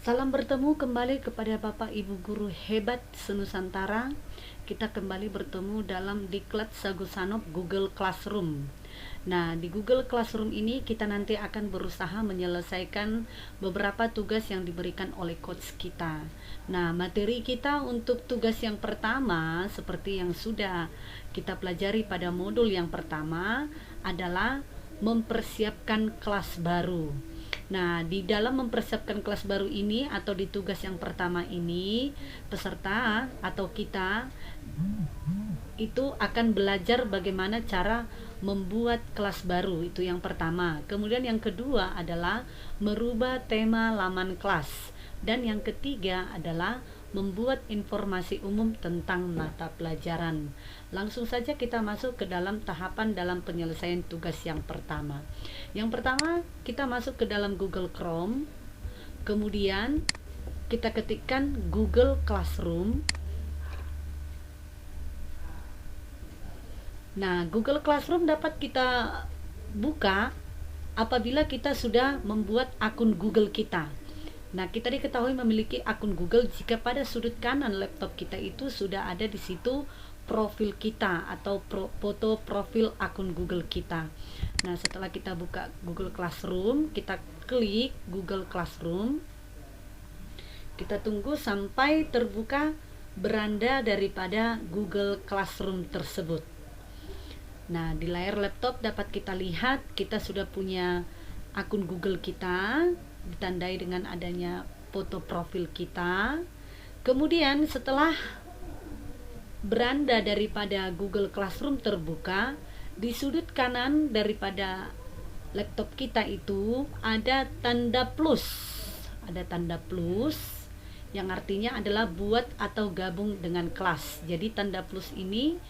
Salam bertemu kembali kepada Bapak Ibu Guru hebat senusantara. Kita kembali bertemu dalam Diklat Sagusanop Google Classroom. Nah, di Google Classroom ini kita nanti akan berusaha menyelesaikan beberapa tugas yang diberikan oleh coach kita. Nah, materi kita untuk tugas yang pertama seperti yang sudah kita pelajari pada modul yang pertama adalah mempersiapkan kelas baru. Nah, di dalam mempersiapkan kelas baru ini atau di tugas yang pertama ini, peserta atau kita itu akan belajar bagaimana cara membuat kelas baru, itu yang pertama. Kemudian yang kedua adalah merubah tema laman kelas. Dan yang ketiga adalah membuat informasi umum tentang mata pelajaran. Langsung saja kita masuk ke dalam tahapan dalam penyelesaian tugas yang pertama. Yang pertama, kita masuk ke dalam Google Chrome. Kemudian kita ketikkan Google Classroom. Nah, Google Classroom dapat kita buka apabila kita sudah membuat akun Google kita. Nah, kita diketahui memiliki akun Google jika pada sudut kanan laptop kita itu sudah ada di situ profil kita atau foto profil akun Google kita. Nah, setelah kita buka Google Classroom, kita klik Google Classroom. Kita tunggu sampai terbuka beranda daripada Google Classroom tersebut. Nah, di layar laptop dapat kita lihat kita sudah punya akun Google kita, ditandai dengan adanya foto profil kita. Kemudian setelah beranda daripada Google Classroom terbuka, di sudut kanan daripada laptop kita itu ada tanda plus. Ada tanda plus yang artinya adalah buat atau gabung dengan kelas. Jadi tanda plus ini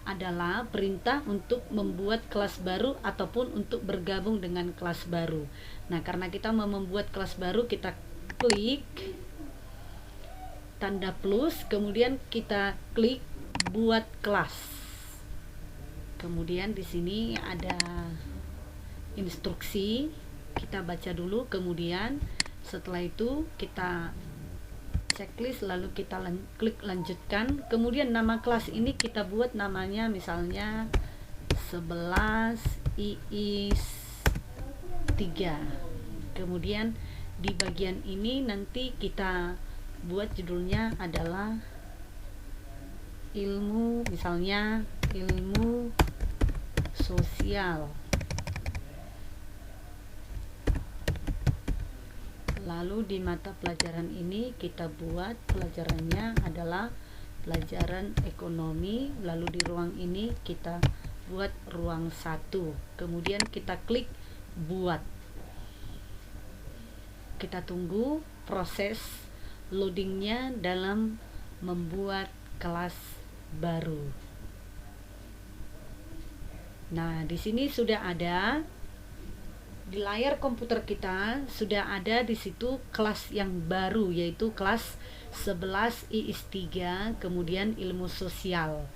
adalah perintah untuk membuat kelas baru ataupun untuk bergabung dengan kelas baru. Nah, karena kita mau membuat kelas baru, kita klik tanda plus, kemudian kita klik buat kelas. Kemudian di sini ada instruksi, kita baca dulu, kemudian setelah itu kita checklist, lalu kita klik lanjutkan. Kemudian nama kelas ini kita buat namanya misalnya 11 IIS 3. Kemudian di bagian ini nanti kita buat judulnya adalah ilmu, misalnya ilmu sosial. Lalu di mata pelajaran ini kita buat pelajarannya adalah pelajaran ekonomi. Lalu di ruang ini kita buat ruang 1. Kemudian kita klik buat. Kita tunggu proses loadingnya dalam membuat kelas baru. Nah, di sini sudah ada di layar komputer kita, sudah ada di situ kelas yang baru, yaitu kelas 11 IIS 3, kemudian ilmu sosial.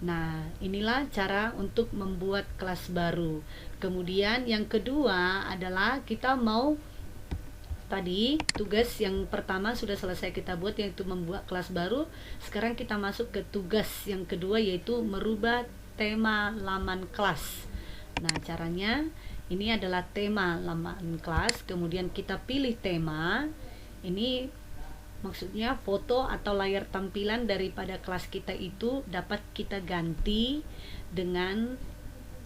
Nah, inilah cara untuk membuat kelas baru. Kemudian yang kedua adalah kita mau, tadi tugas yang pertama sudah selesai kita buat, yaitu membuat kelas baru. Sekarang kita masuk ke tugas yang kedua, yaitu merubah tema laman kelas. Nah, caranya ini adalah tema laman kelas, kemudian kita pilih tema. Ini maksudnya foto atau layar tampilan daripada kelas kita itu dapat kita ganti dengan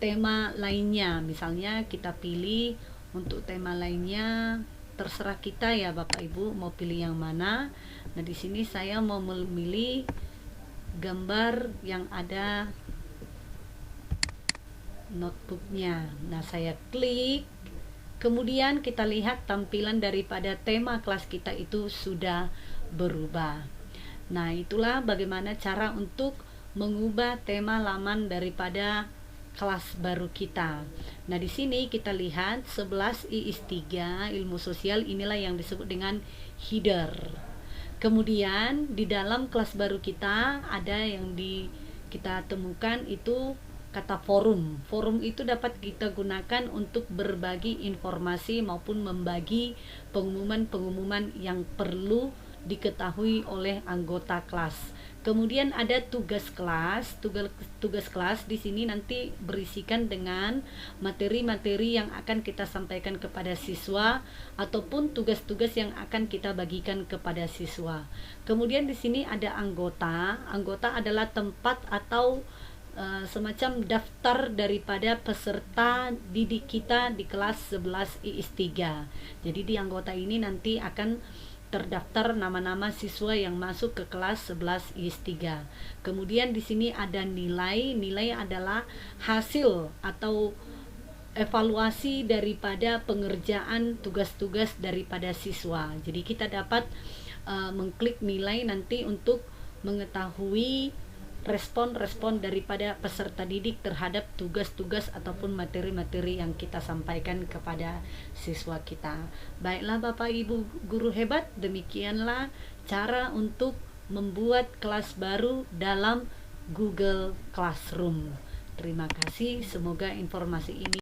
tema lainnya. Misalnya kita pilih untuk tema lainnya, terserah kita ya Bapak Ibu mau pilih yang mana. Nah, di sini saya mau memilih gambar yang ada notebooknya. Nah, saya klik, kemudian kita lihat tampilan daripada tema kelas kita itu sudah berubah. Nah, itulah bagaimana cara untuk mengubah tema laman daripada kelas baru kita. Nah, di sini kita lihat 11 IIS 3 ilmu sosial, inilah yang disebut dengan header. Kemudian di dalam kelas baru kita ada yang kita temukan itu kata forum. Forum itu dapat kita gunakan untuk berbagi informasi maupun membagi pengumuman-pengumuman yang perlu diketahui oleh anggota kelas. Kemudian ada tugas kelas. Tugas kelas di sini nanti berisikan dengan materi-materi yang akan kita sampaikan kepada siswa ataupun tugas-tugas yang akan kita bagikan kepada siswa. Kemudian di sini ada anggota. Anggota adalah tempat atau semacam daftar daripada peserta didik kita di kelas 11 IIS 3. Jadi di anggota ini nanti akan terdaftar nama-nama siswa yang masuk ke kelas 11 IIS 3. Kemudian di sini ada nilai. Nilai adalah hasil atau evaluasi daripada pengerjaan tugas-tugas daripada siswa. Jadi kita dapat mengklik nilai nanti untuk mengetahui respon-respon daripada peserta didik terhadap tugas-tugas ataupun materi-materi yang kita sampaikan kepada siswa kita. Baiklah Bapak Ibu guru hebat, demikianlah cara untuk membuat kelas baru dalam Google Classroom. Terima kasih, semoga informasi ini